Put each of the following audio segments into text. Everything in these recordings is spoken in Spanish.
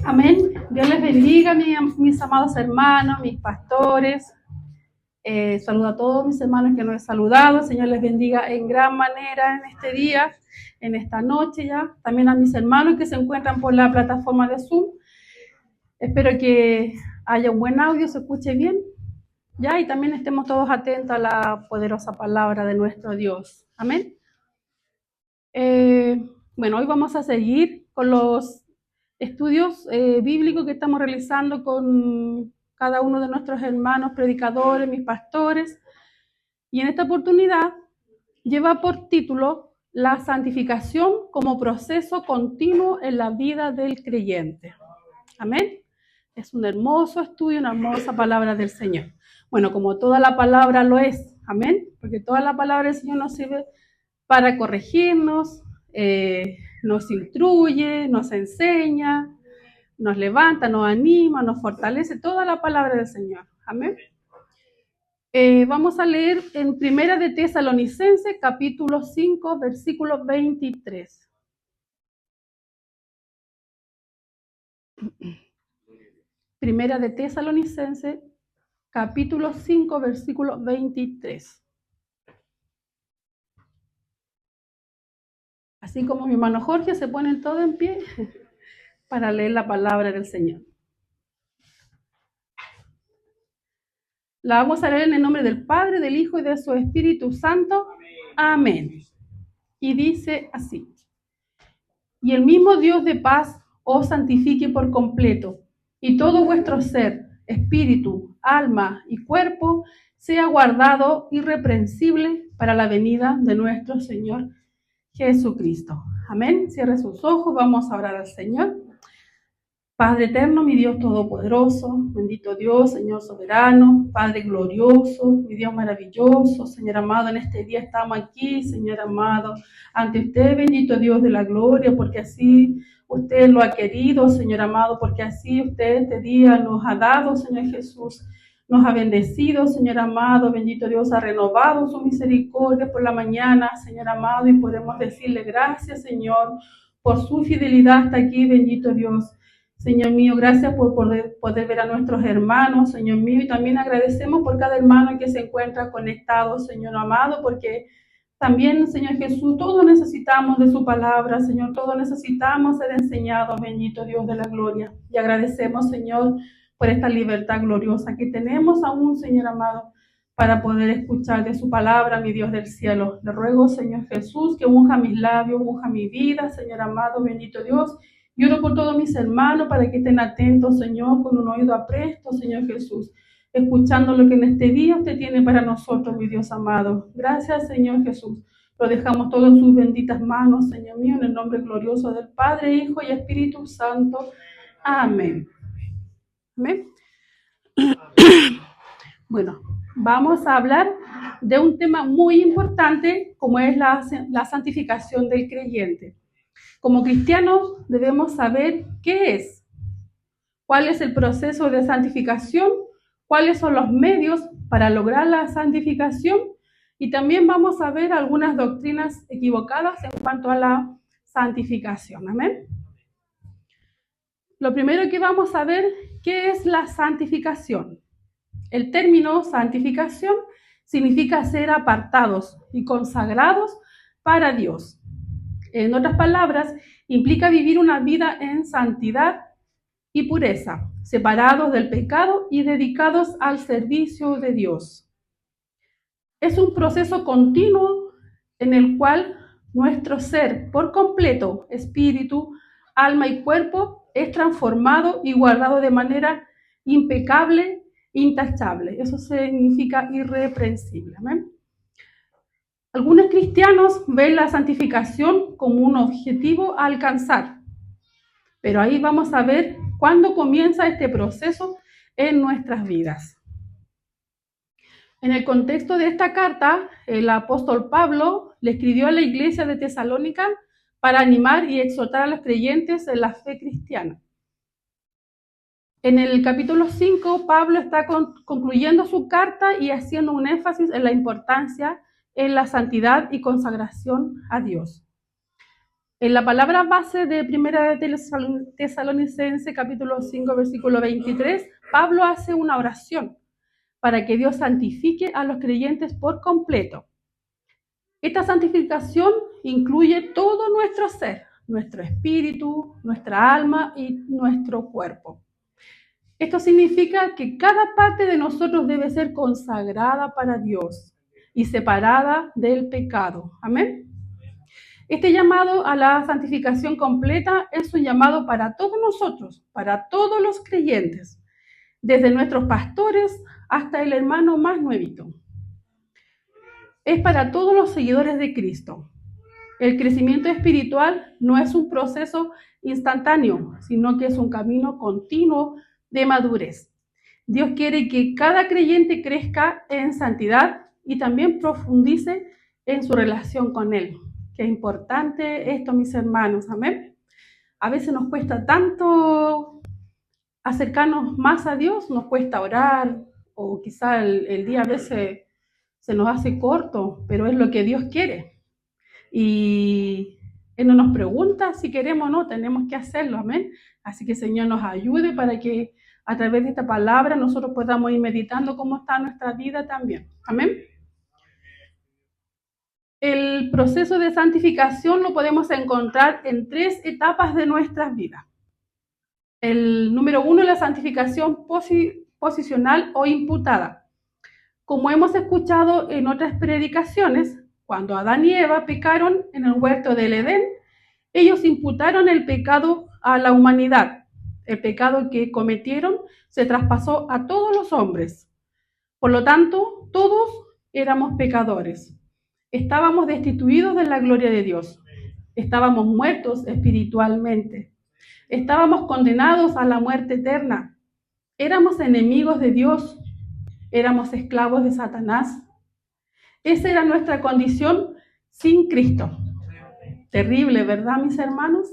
Amén. Dios les bendiga, mis amados hermanos, mis pastores. Saludo a todos mis hermanos que nos he saludado. El Señor les bendiga en gran manera en este día, en esta noche ya. También a mis hermanos que se encuentran por la plataforma de Zoom. Espero que haya un buen audio, se escuche bien. Ya, y también estemos todos atentos a la poderosa palabra de nuestro Dios. Amén. Bueno, hoy vamos a seguir con los estudios bíblicos que estamos realizando con cada uno de nuestros hermanos predicadores, mis pastores. Y en esta oportunidad lleva por título La santificación como proceso continuo en la vida del creyente. Amén. Es un hermoso estudio, una hermosa palabra del Señor. Bueno, como toda la palabra lo es, amén, porque toda la palabra del Señor nos sirve para corregirnos, nos instruye, nos enseña, nos levanta, nos anima, nos fortalece, toda la palabra del Señor. Amén. Vamos a leer en Primera de Tesalonicenses, capítulo 5, versículo 23. Primera de Tesalonicenses, capítulo 5, versículo 23. Así como mi hermano Jorge, se ponen todos en pie para leer la palabra del Señor. La vamos a leer en el nombre del Padre, del Hijo y de su Espíritu Santo. Amén. Y dice así: y el mismo Dios de paz os santifique por completo, y todo vuestro ser, espíritu, alma y cuerpo sea guardado irreprensible para la venida de nuestro Señor Jesucristo. Amén. Cierre sus ojos, vamos a orar al Señor. Padre eterno, mi Dios todopoderoso, bendito Dios, Señor soberano, Padre glorioso, mi Dios maravilloso, Señor amado, en este día estamos aquí, Señor amado, ante usted, bendito Dios de la gloria, porque así usted lo ha querido, Señor amado, porque así usted este día nos ha dado, Señor Jesús, nos ha bendecido, Señor amado, bendito Dios, ha renovado su misericordia por la mañana, Señor amado, y podemos decirle gracias, Señor, por su fidelidad hasta aquí, bendito Dios. Señor mío, gracias por poder ver a nuestros hermanos, Señor mío, y también agradecemos por cada hermano que se encuentra conectado, Señor amado, porque también, Señor Jesús, todos necesitamos de su palabra, Señor, todos necesitamos ser enseñados, bendito Dios de la gloria. Y agradecemos, Señor, por esta libertad gloriosa que tenemos aún, Señor amado, para poder escuchar de su palabra, mi Dios del cielo. Le ruego, Señor Jesús, que unja mis labios, unja mi vida, Señor amado, bendito Dios. Y oro por todos mis hermanos para que estén atentos, Señor, con un oído apresto, Señor Jesús, escuchando lo que en este día usted tiene para nosotros, mi Dios amado. Gracias, Señor Jesús. Lo dejamos todo en sus benditas manos, Señor mío, en el nombre glorioso del Padre, Hijo y Espíritu Santo. Amén. Amén. Bueno, vamos a hablar de un tema muy importante, como es la santificación del creyente. Como cristianos debemos saber qué es, cuál es el proceso de santificación, cuáles son los medios para lograr la santificación, y también vamos a ver algunas doctrinas equivocadas en cuanto a la santificación. Amén. Lo primero que vamos a ver, ¿qué es la santificación? El término santificación significa ser apartados y consagrados para Dios. En otras palabras, implica vivir una vida en santidad y pureza, separados del pecado y dedicados al servicio de Dios. Es un proceso continuo en el cual nuestro ser por completo, espíritu, alma y cuerpo, es transformado y guardado de manera impecable, intachable. Eso significa irreprensible. ¿Amén? Algunos cristianos ven la santificación como un objetivo a alcanzar, pero ahí vamos a ver cuándo comienza este proceso en nuestras vidas. En el contexto de esta carta, el apóstol Pablo le escribió a la iglesia de Tesalónica para animar y exhortar a los creyentes en la fe cristiana. En el capítulo 5, Pablo está concluyendo su carta y haciendo un énfasis en la importancia en la santidad y consagración a Dios. En la palabra base de Primera de Tesalonicenses, capítulo 5, versículo 23, Pablo hace una oración para que Dios santifique a los creyentes por completo. Esta santificación incluye todo nuestro ser, nuestro espíritu, nuestra alma y nuestro cuerpo. Esto significa que cada parte de nosotros debe ser consagrada para Dios y separada del pecado. Amén. Este llamado a la santificación completa es un llamado para todos nosotros, para todos los creyentes, desde nuestros pastores hasta el hermano más nuevito. Es para todos los seguidores de Cristo. El crecimiento espiritual no es un proceso instantáneo, sino que es un camino continuo de madurez. Dios quiere que cada creyente crezca en santidad y también profundice en su relación con Él. Qué importante esto, mis hermanos, amén. A veces nos cuesta tanto acercarnos más a Dios, nos cuesta orar, o quizá el día a veces se nos hace corto, pero es lo que Dios quiere. Y Él no nos pregunta si queremos o no, tenemos que hacerlo, amén. Así que el Señor nos ayude para que a través de esta palabra nosotros podamos ir meditando cómo está nuestra vida también, amén. El proceso de santificación lo podemos encontrar en 3 etapas de nuestras vidas. El número 1 es la santificación posicional o imputada. Como hemos escuchado en otras predicaciones, cuando Adán y Eva pecaron en el huerto del Edén, ellos imputaron el pecado a la humanidad. El pecado que cometieron se traspasó a todos los hombres. Por lo tanto, todos éramos pecadores. Estábamos destituidos de la gloria de Dios. Estábamos muertos espiritualmente. Estábamos condenados a la muerte eterna. Éramos enemigos de Dios. Éramos esclavos de Satanás. Esa era nuestra condición sin Cristo. Terrible, ¿verdad, mis hermanos?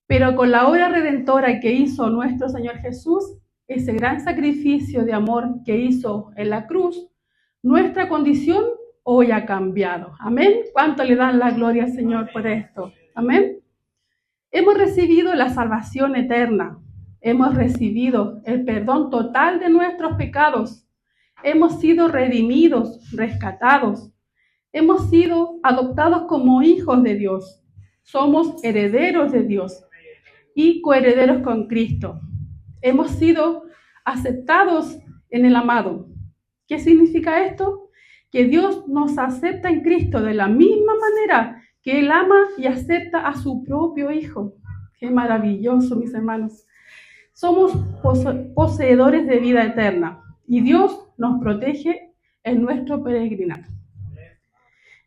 Pero con la obra redentora que hizo nuestro Señor Jesús, ese gran sacrificio de amor que hizo en la cruz, nuestra condición hoy ha cambiado. Amén. ¿Cuánto le dan la gloria al Señor por esto? Amén. Hemos recibido la salvación eterna. Hemos recibido el perdón total de nuestros pecados. Hemos sido redimidos, rescatados. Hemos sido adoptados como hijos de Dios. Somos herederos de Dios y coherederos con Cristo. Hemos sido aceptados en el amado. ¿Qué significa esto? Que Dios nos acepta en Cristo de la misma manera que Él ama y acepta a su propio Hijo. Qué maravilloso, mis hermanos. Somos poseedores de vida eterna y Dios nos protege en nuestro peregrinar.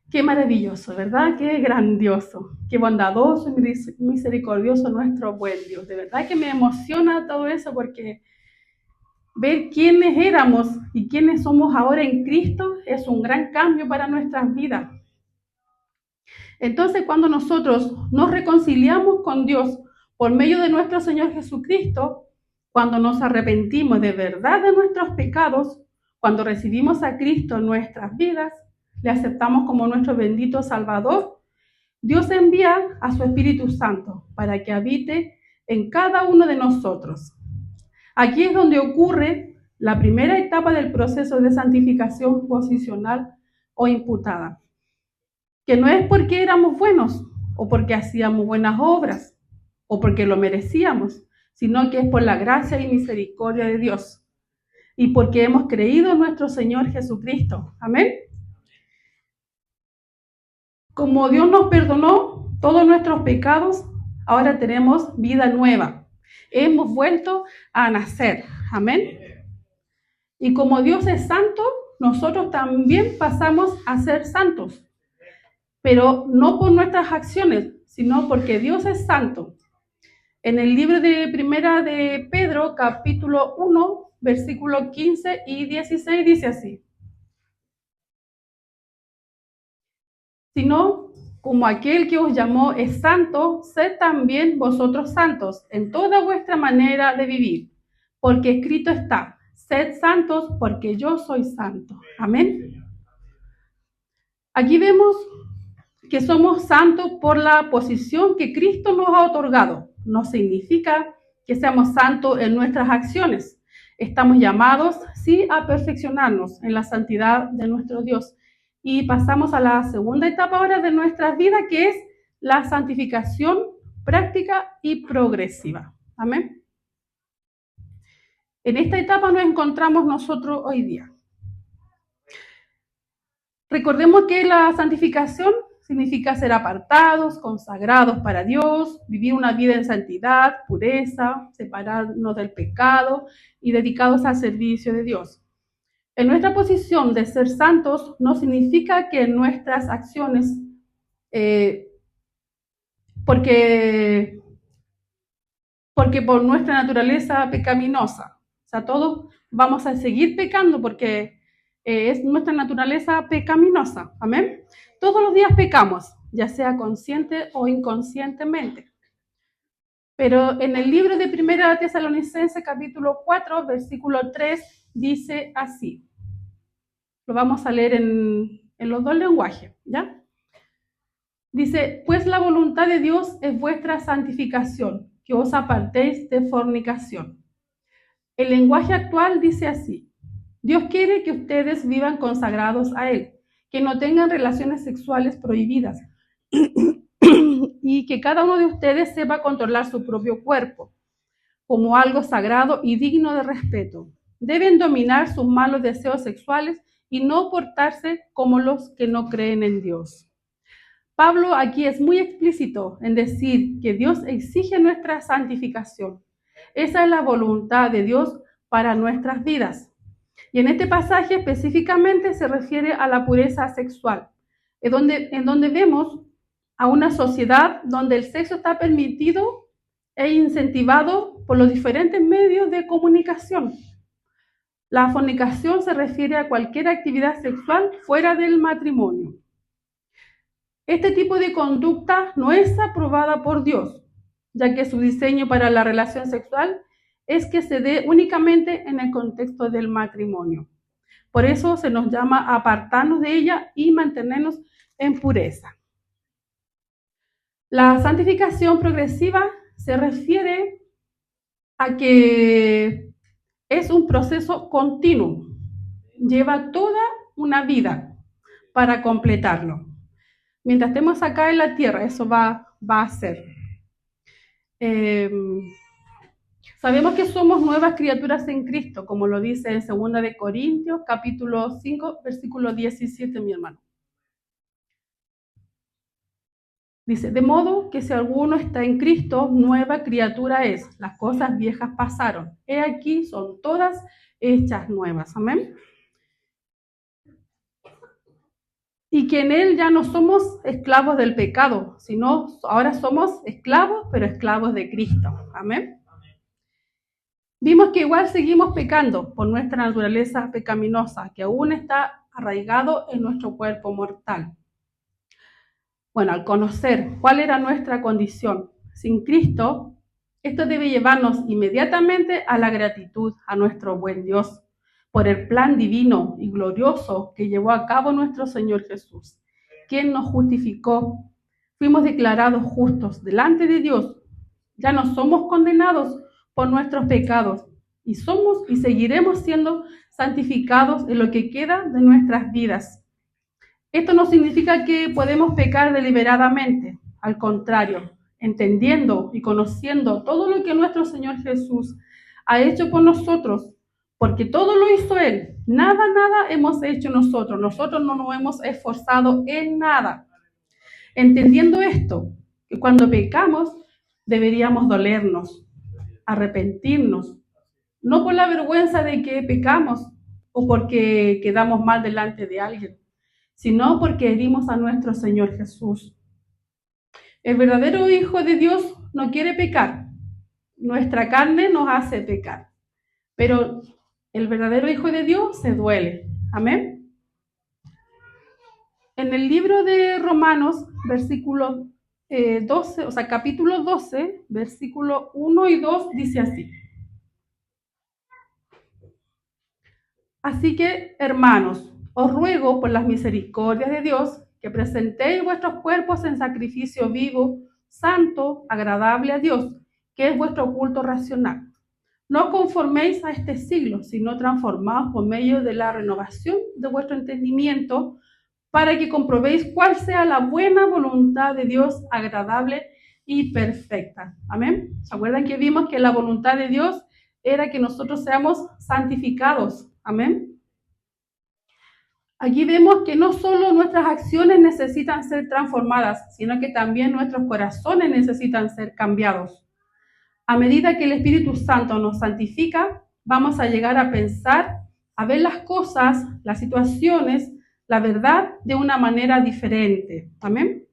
Qué maravilloso, ¿verdad? Qué grandioso, qué bondadoso y misericordioso nuestro buen Dios. De verdad que me emociona todo eso porque ver quiénes éramos y quiénes somos ahora en Cristo es un gran cambio para nuestras vidas. Entonces, cuando nosotros nos reconciliamos con Dios por medio de nuestro Señor Jesucristo, cuando nos arrepentimos de verdad de nuestros pecados, cuando recibimos a Cristo en nuestras vidas, le aceptamos como nuestro bendito Salvador, Dios envía a su Espíritu Santo para que habite en cada uno de nosotros. Aquí es donde ocurre la primera etapa del proceso de santificación posicional o imputada, que no es porque éramos buenos o porque hacíamos buenas obras o porque lo merecíamos, sino que es por la gracia y misericordia de Dios y porque hemos creído en nuestro Señor Jesucristo. Amén. Como Dios nos perdonó todos nuestros pecados, ahora tenemos vida nueva. Hemos vuelto a nacer. Amén. Y como Dios es santo, nosotros también pasamos a ser santos. Pero no por nuestras acciones, sino porque Dios es santo. En el libro de Primera de Pedro, capítulo 1, versículos 15 y 16, dice así: sino como aquel que os llamó es santo, sed también vosotros santos en toda vuestra manera de vivir, porque escrito está: sed santos porque yo soy santo. Amén. Aquí vemos que somos santos por la posición que Cristo nos ha otorgado. No significa que seamos santos en nuestras acciones. Estamos llamados, sí, a perfeccionarnos en la santidad de nuestro Dios. Y pasamos a la segunda etapa ahora de nuestras vidas, que es la santificación práctica y progresiva. Amén. En esta etapa nos encontramos nosotros hoy día. Recordemos que la santificación significa ser apartados, consagrados para Dios, vivir una vida en santidad, pureza, separarnos del pecado y dedicados al servicio de Dios. En nuestra posición de ser santos no significa que en nuestras acciones, porque por nuestra naturaleza pecaminosa, o sea, todos vamos a seguir pecando porque es nuestra naturaleza pecaminosa, amén. Todos los días pecamos, ya sea consciente o inconscientemente. Pero en el libro de Primera Tesalonicenses, capítulo 4, versículo 3, dice así. Lo vamos a leer en los dos lenguajes, ¿ya? Dice, pues la voluntad de Dios es vuestra santificación, que os apartéis de fornicación. El lenguaje actual dice así. Dios quiere que ustedes vivan consagrados a Él, que no tengan relaciones sexuales prohibidas y que cada uno de ustedes sepa controlar su propio cuerpo como algo sagrado y digno de respeto. Deben dominar sus malos deseos sexuales y no portarse como los que no creen en Dios. Pablo aquí es muy explícito en decir que Dios exige nuestra santificación. Esa es la voluntad de Dios para nuestras vidas. Y en este pasaje específicamente se refiere a la pureza sexual, en donde vemos a una sociedad donde el sexo está permitido e incentivado por los diferentes medios de comunicación. La fornicación se refiere a cualquier actividad sexual fuera del matrimonio. Este tipo de conducta no es aprobada por Dios, ya que su diseño para la relación sexual es que se dé únicamente en el contexto del matrimonio. Por eso se nos llama a apartarnos de ella y mantenernos en pureza. La santificación progresiva se refiere a que es un proceso continuo, lleva toda una vida para completarlo. Mientras estemos acá en la tierra, eso va a ser. Sabemos que somos nuevas criaturas en Cristo, como lo dice en 2 de Corintios, capítulo 5, versículo 17, mi hermano. Dice, de modo que si alguno está en Cristo, nueva criatura es. Las cosas viejas pasaron. He aquí, son todas hechas nuevas. Amén. Y que en Él ya no somos esclavos del pecado, sino ahora somos esclavos, pero esclavos de Cristo. Amén. Vimos que igual seguimos pecando por nuestra naturaleza pecaminosa, que aún está arraigado en nuestro cuerpo mortal. Bueno, al conocer cuál era nuestra condición sin Cristo, esto debe llevarnos inmediatamente a la gratitud a nuestro buen Dios por el plan divino y glorioso que llevó a cabo nuestro Señor Jesús, quien nos justificó. Fuimos declarados justos delante de Dios. Ya no somos condenados por nuestros pecados y somos y seguiremos siendo santificados en lo que queda de nuestras vidas. Esto no significa que podemos pecar deliberadamente, al contrario, entendiendo y conociendo todo lo que nuestro Señor Jesús ha hecho por nosotros, porque todo lo hizo Él, nada hemos hecho nosotros no nos hemos esforzado en nada. Entendiendo esto, que cuando pecamos deberíamos dolernos, arrepentirnos, no por la vergüenza de que pecamos o porque quedamos mal delante de alguien, sino porque herimos a nuestro Señor Jesús. El verdadero Hijo de Dios no quiere pecar. Nuestra carne nos hace pecar. Pero el verdadero Hijo de Dios se duele. Amén. En el libro de Romanos, versículo 12, o sea, capítulo 12, versículo 1 y 2, dice así. Así que, hermanos, os ruego por las misericordias de Dios que presentéis vuestros cuerpos en sacrificio vivo, santo, agradable a Dios, que es vuestro culto racional. No os conforméis a este siglo, sino transformaos por medio de la renovación de vuestro entendimiento, para que comprobéis cuál sea la buena voluntad de Dios, agradable y perfecta. Amén. ¿Se acuerdan que vimos que la voluntad de Dios era que nosotros seamos santificados? Amén. Aquí vemos que no solo nuestras acciones necesitan ser transformadas, sino que también nuestros corazones necesitan ser cambiados. A medida que el Espíritu Santo nos santifica, vamos a llegar a pensar, a ver las cosas, las situaciones, la verdad de una manera diferente. Amén.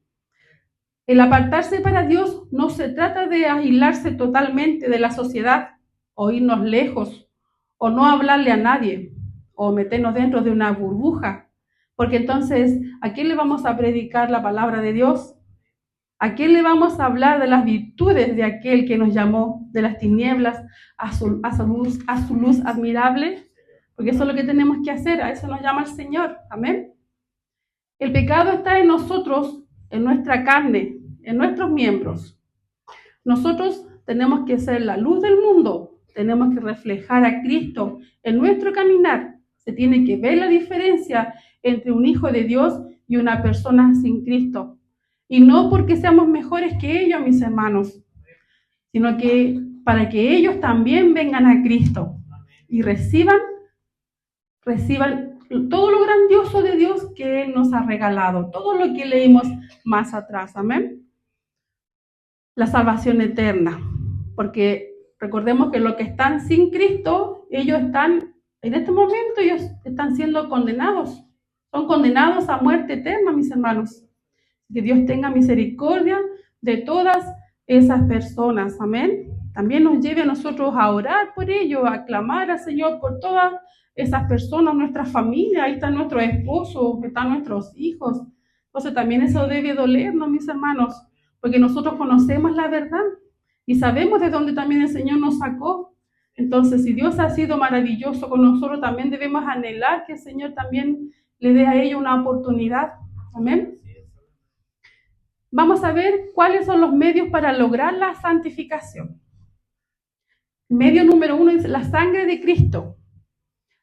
El apartarse para Dios no se trata de aislarse totalmente de la sociedad o irnos lejos o no hablarle a nadie o meternos dentro de una burbuja, porque entonces, ¿a quién le vamos a predicar la palabra de Dios? ¿A quién le vamos a hablar de las virtudes de aquel que nos llamó de las tinieblas a su luz admirable? Porque eso es lo que tenemos que hacer, a eso nos llama el Señor. Amén. El pecado está en nosotros, en nuestra carne, en nuestros miembros. Nosotros tenemos que ser la luz del mundo, tenemos que reflejar a Cristo en nuestro caminar. Se tiene que ver la diferencia entre un hijo de Dios y una persona sin Cristo. Y no porque seamos mejores que ellos, mis hermanos, sino que para que ellos también vengan a Cristo y reciban todo lo grandioso de Dios que Él nos ha regalado, todo lo que leímos más atrás, amén. La salvación eterna, porque recordemos que los que están sin Cristo, ellos están, en este momento ellos están siendo condenados, son condenados a muerte eterna, mis hermanos. Que Dios tenga misericordia de todas esas personas, amén. También nos lleve a nosotros a orar por ellos, a clamar al Señor por todas esas personas, nuestra familia, ahí están nuestros esposos, están nuestros hijos. Entonces también eso debe dolernos, mis hermanos, porque nosotros conocemos la verdad y sabemos de dónde también el Señor nos sacó. Entonces, si Dios ha sido maravilloso con nosotros, también debemos anhelar que el Señor también le dé a ellos una oportunidad, amén. Vamos a ver cuáles son los medios para lograr la santificación. Medio número 1 es la sangre de Cristo.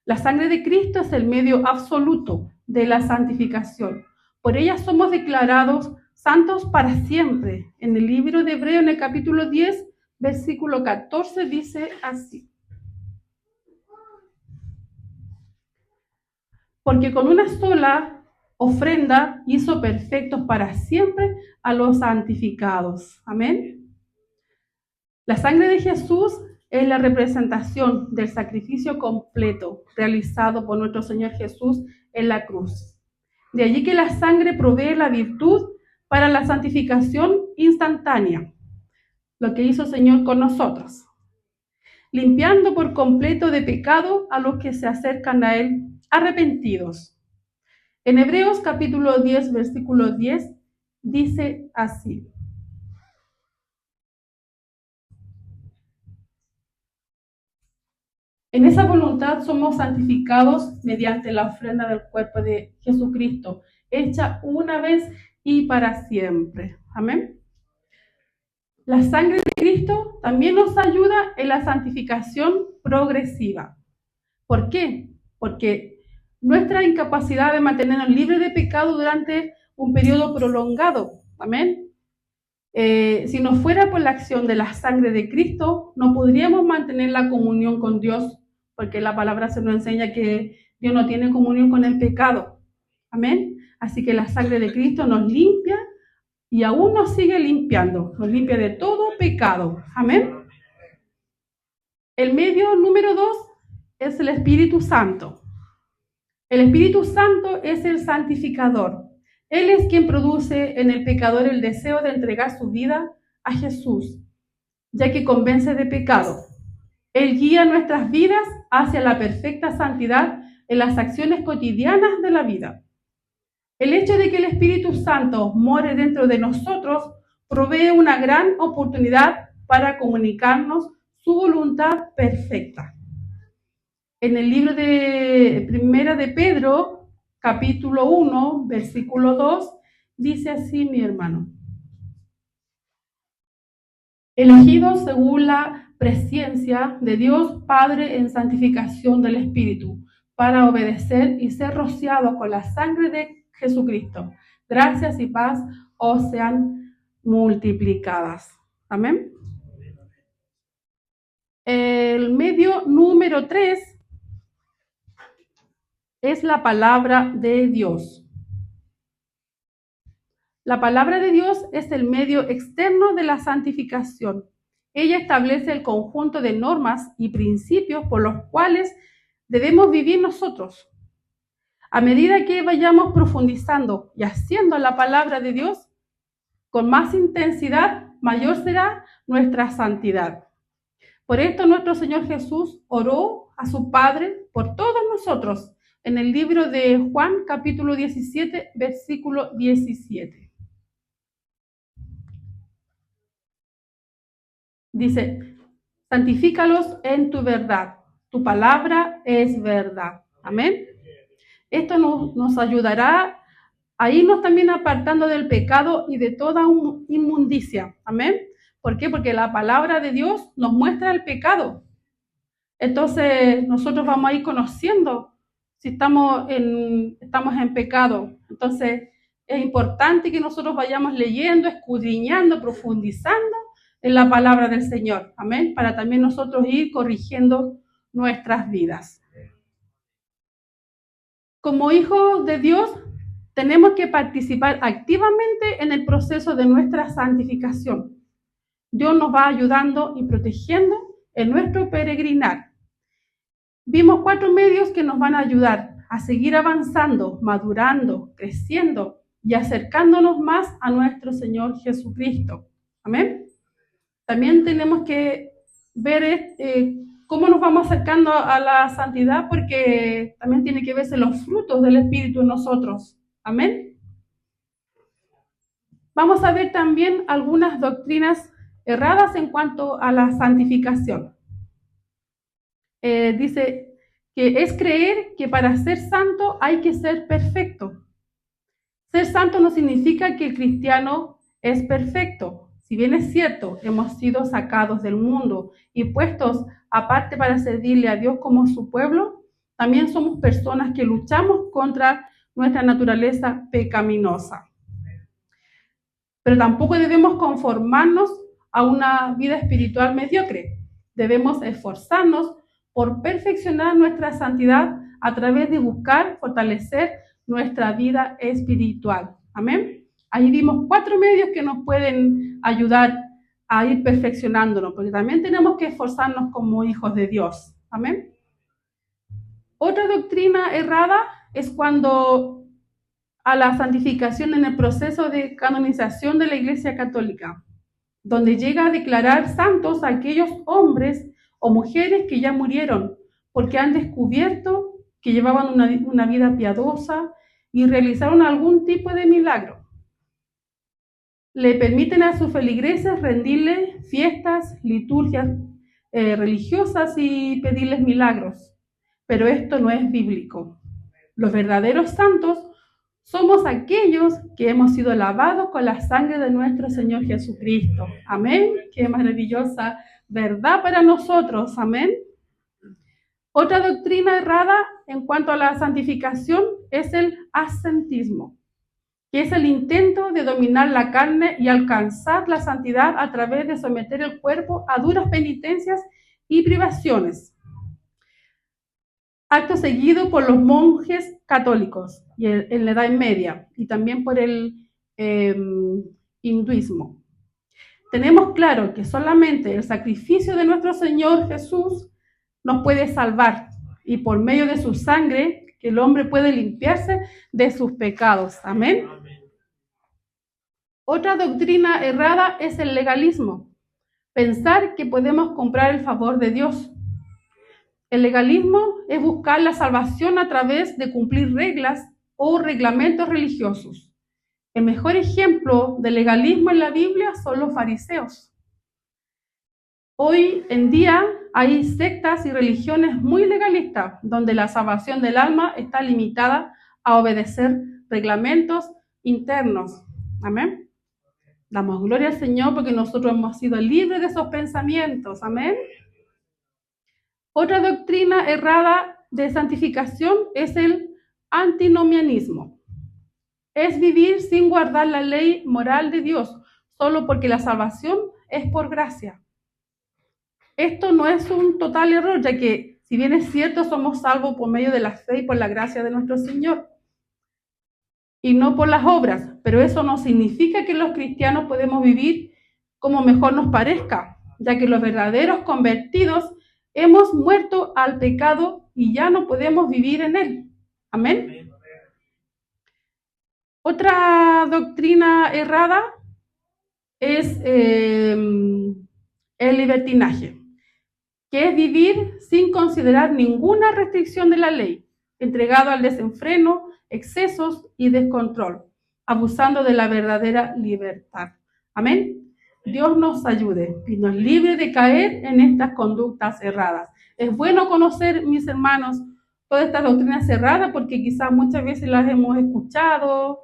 La sangre de Cristo es el medio absoluto de la santificación. Por ella somos declarados santos para siempre. En el libro de Hebreos, en el capítulo 10, versículo 14, dice así. Porque con una sola ofrenda hizo perfectos para siempre a los santificados. Amén. La sangre de Jesús es la representación del sacrificio completo realizado por nuestro Señor Jesús en la cruz. De allí que la sangre provee la virtud para la santificación instantánea, lo que hizo el Señor con nosotros, limpiando por completo de pecado a los que se acercan a Él arrepentidos. En Hebreos capítulo 10, versículo 10, dice así. En esa voluntad somos santificados mediante la ofrenda del cuerpo de Jesucristo, hecha una vez y para siempre. Amén. La sangre de Cristo también nos ayuda en la santificación progresiva. ¿Por qué? Porque nuestra incapacidad de mantenernos libres de pecado durante un periodo prolongado. Amén. Si no fuera por la acción de la sangre de Cristo, no podríamos mantener la comunión con Dios, porque la palabra se nos enseña que Dios no tiene comunión con el pecado. Amén. Así que la sangre de Cristo nos limpia y aún nos sigue limpiando, nos limpia de todo pecado. Amén. El medio número 2 es el Espíritu Santo. El Espíritu Santo es el santificador. Él es quien produce en el pecador el deseo de entregar su vida a Jesús, ya que convence de pecado. Él guía nuestras vidas hacia la perfecta santidad en las acciones cotidianas de la vida. El hecho de que el Espíritu Santo more dentro de nosotros provee una gran oportunidad para comunicarnos su voluntad perfecta. En el libro de Primera de Pedro, capítulo 1, versículo 2, Dice así, mi hermano: elegidos según la presciencia de Dios Padre en santificación del Espíritu, para obedecer y ser rociados con la sangre de Jesucristo. Gracias y paz os sean multiplicadas. Amén. El medio número 3 es la palabra de Dios. La palabra de Dios es el medio externo de la santificación. Ella establece el conjunto de normas y principios por los cuales debemos vivir nosotros. A medida que vayamos profundizando y haciendo la palabra de Dios con más intensidad, mayor será nuestra santidad. Por esto nuestro Señor Jesús oró a su Padre por todos nosotros en el libro de Juan, capítulo 17, versículo 17. Dice: santifícalos en tu verdad, tu palabra es verdad. Amén. Esto nos ayudará a irnos también apartando del pecado y de toda inmundicia. Amén. ¿Por qué? Porque la palabra de Dios nos muestra el pecado. Entonces nosotros vamos a ir conociendo si estamos en pecado. Entonces es importante que nosotros vayamos leyendo, escudriñando, profundizando en la palabra del Señor. Amén. Para también nosotros ir corrigiendo nuestras vidas. Como hijos de Dios, tenemos que participar activamente en el proceso de nuestra santificación. Dios nos va ayudando y protegiendo en nuestro peregrinar. Vimos 4 medios que nos van a ayudar a seguir avanzando, madurando, creciendo y acercándonos más a nuestro Señor Jesucristo. Amén. También tenemos que ver cómo nos vamos acercando a la santidad, porque también tiene que verse los frutos del Espíritu en nosotros. Amén. Vamos a ver también algunas doctrinas erradas en cuanto a la santificación. Dice que es creer que para ser santo hay que ser perfecto. Ser santo no significa que el cristiano es perfecto. Si bien es cierto, hemos sido sacados del mundo y puestos aparte para servirle a Dios como su pueblo, también somos personas que luchamos contra nuestra naturaleza pecaminosa. Pero tampoco debemos conformarnos a una vida espiritual mediocre. Debemos esforzarnos por perfeccionar nuestra santidad a través de buscar fortalecer nuestra vida espiritual. Amén. Ahí vimos 4 medios que nos pueden ayudar a ir perfeccionándonos, porque también tenemos que esforzarnos como hijos de Dios. Amén. Otra doctrina errada es cuando a la santificación en el proceso de canonización de la Iglesia Católica, donde llega a declarar santos a aquellos hombres o mujeres que ya murieron, porque han descubierto que llevaban una vida piadosa y realizaron algún tipo de milagro. Le permiten a sus feligreses rendirle fiestas, liturgias religiosas y pedirles milagros. Pero esto no es bíblico. Los verdaderos santos somos aquellos que hemos sido lavados con la sangre de nuestro Señor Jesucristo. Amén. Qué maravillosa verdad para nosotros. Amén. Otra doctrina errada en cuanto a la santificación es el ascetismo, que es el intento de dominar la carne y alcanzar la santidad a través de someter el cuerpo a duras penitencias y privaciones. Acto seguido por los monjes católicos en la Edad Media y también por el hinduismo. Tenemos claro que solamente el sacrificio de nuestro Señor Jesús nos puede salvar, y por medio de su sangre que el hombre puede limpiarse de sus pecados. Amén. Otra doctrina errada es el legalismo. Pensar que podemos comprar el favor de Dios. El legalismo es buscar la salvación a través de cumplir reglas o reglamentos religiosos. El mejor ejemplo de legalismo en la Biblia son los fariseos. Hoy en día hay sectas y religiones muy legalistas, donde la salvación del alma está limitada a obedecer reglamentos internos. Amén. Damos gloria al Señor porque nosotros hemos sido libres de esos pensamientos. Amén. Otra doctrina errada de santificación es el antinomianismo. Es vivir sin guardar la ley moral de Dios, solo porque la salvación es por gracia. Esto no es un total error, ya que, si bien es cierto, somos salvos por medio de la fe y por la gracia de nuestro Señor, y no por las obras, pero eso no significa que los cristianos podemos vivir como mejor nos parezca, ya que los verdaderos convertidos hemos muerto al pecado y ya no podemos vivir en él. Amén. Otra doctrina errada es el libertinaje, que es vivir sin considerar ninguna restricción de la ley, entregado al desenfreno, excesos y descontrol, abusando de la verdadera libertad. Amén. Dios nos ayude y nos libre de caer en estas conductas erradas. Es bueno conocer, mis hermanos, todas estas doctrinas erradas porque quizás muchas veces las hemos escuchado,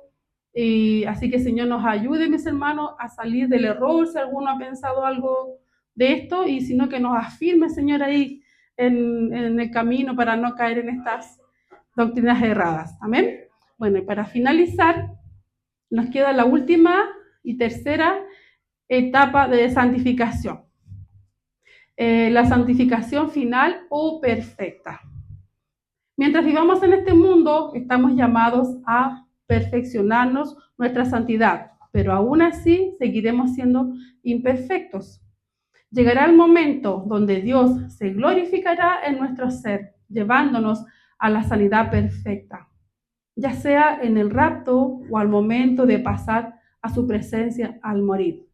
y así que el Señor nos ayude, mis hermanos, a salir del error si alguno ha pensado algo de esto, y sino que nos afirme, Señor, ahí en el camino para no caer en estas doctrinas erradas. Amén. Bueno, y para finalizar, nos queda la última y tercera etapa de santificación. La santificación final o perfecta. Mientras vivamos en este mundo, estamos llamados a perfeccionarnos nuestra santidad, pero aún así seguiremos siendo imperfectos. Llegará el momento donde Dios se glorificará en nuestro ser, llevándonos a la sanidad perfecta, ya sea en el rapto o al momento de pasar a su presencia al morir.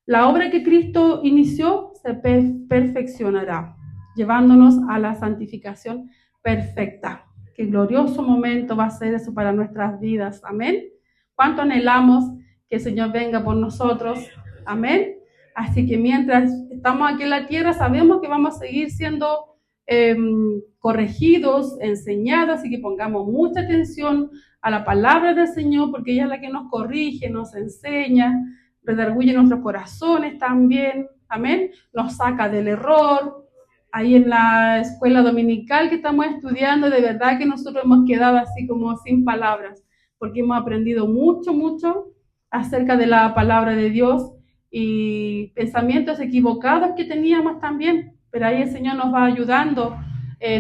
La obra que Cristo inició se perfeccionará, llevándonos a la santificación perfecta. Qué glorioso momento va a ser eso para nuestras vidas. Amén. ¿Cuánto anhelamos que el Señor venga por nosotros? Amén. Así que mientras estamos aquí en la tierra, sabemos que vamos a seguir siendo corregidos, enseñados, así que pongamos mucha atención a la palabra del Señor, porque ella es la que nos corrige, nos enseña, redarguye nuestros corazones también. Amén. Nos saca del error. Ahí en la escuela dominical que estamos estudiando, de verdad que nosotros hemos quedado así como sin palabras, porque hemos aprendido mucho, mucho acerca de la palabra de Dios y pensamientos equivocados que teníamos también, pero ahí el Señor nos va ayudando,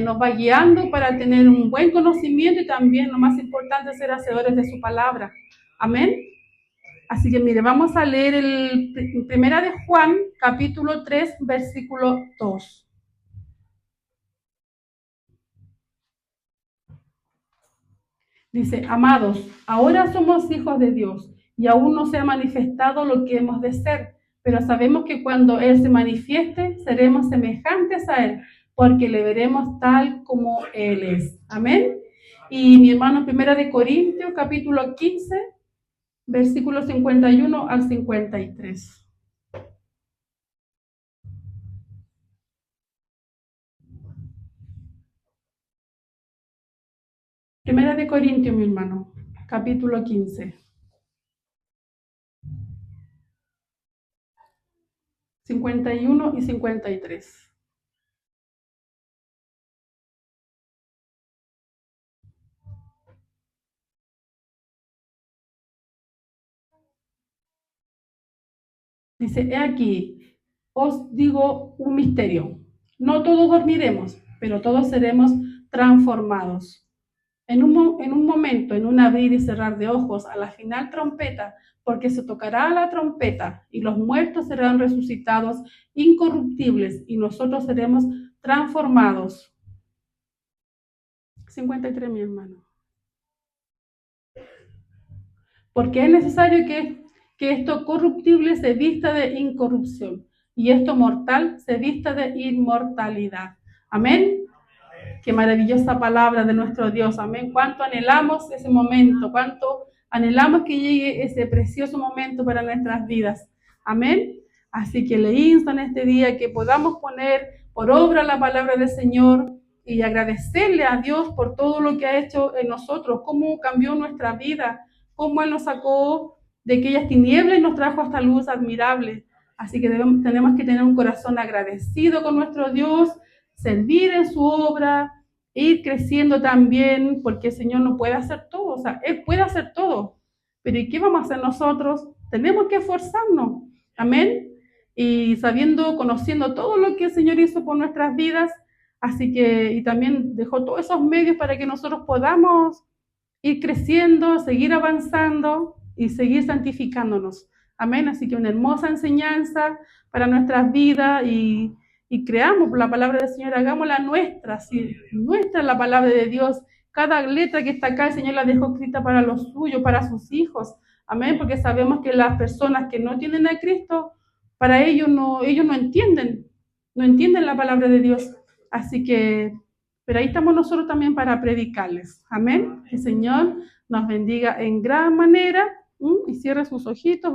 nos va guiando para tener un buen conocimiento y también, lo más importante, ser hacedores de su palabra. Amén. Así que mire, vamos a leer el Primera de Juan, capítulo 3, versículo 2. Dice: amados, ahora somos hijos de Dios y aún no se ha manifestado lo que hemos de ser, pero sabemos que cuando Él se manifieste, seremos semejantes a Él, porque le veremos tal como Él es. Amén. Y mi hermano, Primera de Corintios, capítulo 15, versículos 51 al 53. Primera de Corintios, mi hermano, capítulo 15. 51 y 53. Dice: he aquí, os digo un misterio. No todos dormiremos, pero todos seremos transformados. En un momento, en un abrir y cerrar de ojos, a la final trompeta, porque se tocará la trompeta y los muertos serán resucitados incorruptibles y nosotros seremos transformados. 53, mi hermano. Porque es necesario que esto corruptible se vista de incorrupción y esto mortal se vista de inmortalidad. Amén. Qué maravillosa palabra de nuestro Dios. Amén. Cuánto anhelamos ese momento, cuánto anhelamos que llegue ese precioso momento para nuestras vidas. Amén. Así que le insto en este día que podamos poner por obra la palabra del Señor y agradecerle a Dios por todo lo que ha hecho en nosotros, cómo cambió nuestra vida, cómo Él nos sacó de aquellas tinieblas y nos trajo hasta luz admirable. Así que tenemos que tener un corazón agradecido con nuestro Dios, servir en su obra, ir creciendo también, porque el Señor no puede hacer todo, o sea, Él puede hacer todo, pero ¿y qué vamos a hacer nosotros? Tenemos que esforzarnos, amén, y sabiendo, conociendo todo lo que el Señor hizo por nuestras vidas, así que, y también dejó todos esos medios para que nosotros podamos ir creciendo, seguir avanzando y seguir santificándonos. Amén. Así que una hermosa enseñanza para nuestras vidas y creamos la palabra del Señor, hagámosla nuestra, ¿sí? Nuestra es la palabra de Dios. Cada letra que está acá, el Señor la dejó escrita para los suyos, para sus hijos. Amén. Porque sabemos que las personas que no tienen a Cristo, para ellos no entienden la palabra de Dios. Así que pero ahí estamos nosotros también para predicarles. Amén. El Señor nos bendiga en gran manera. Y cierre sus ojitos.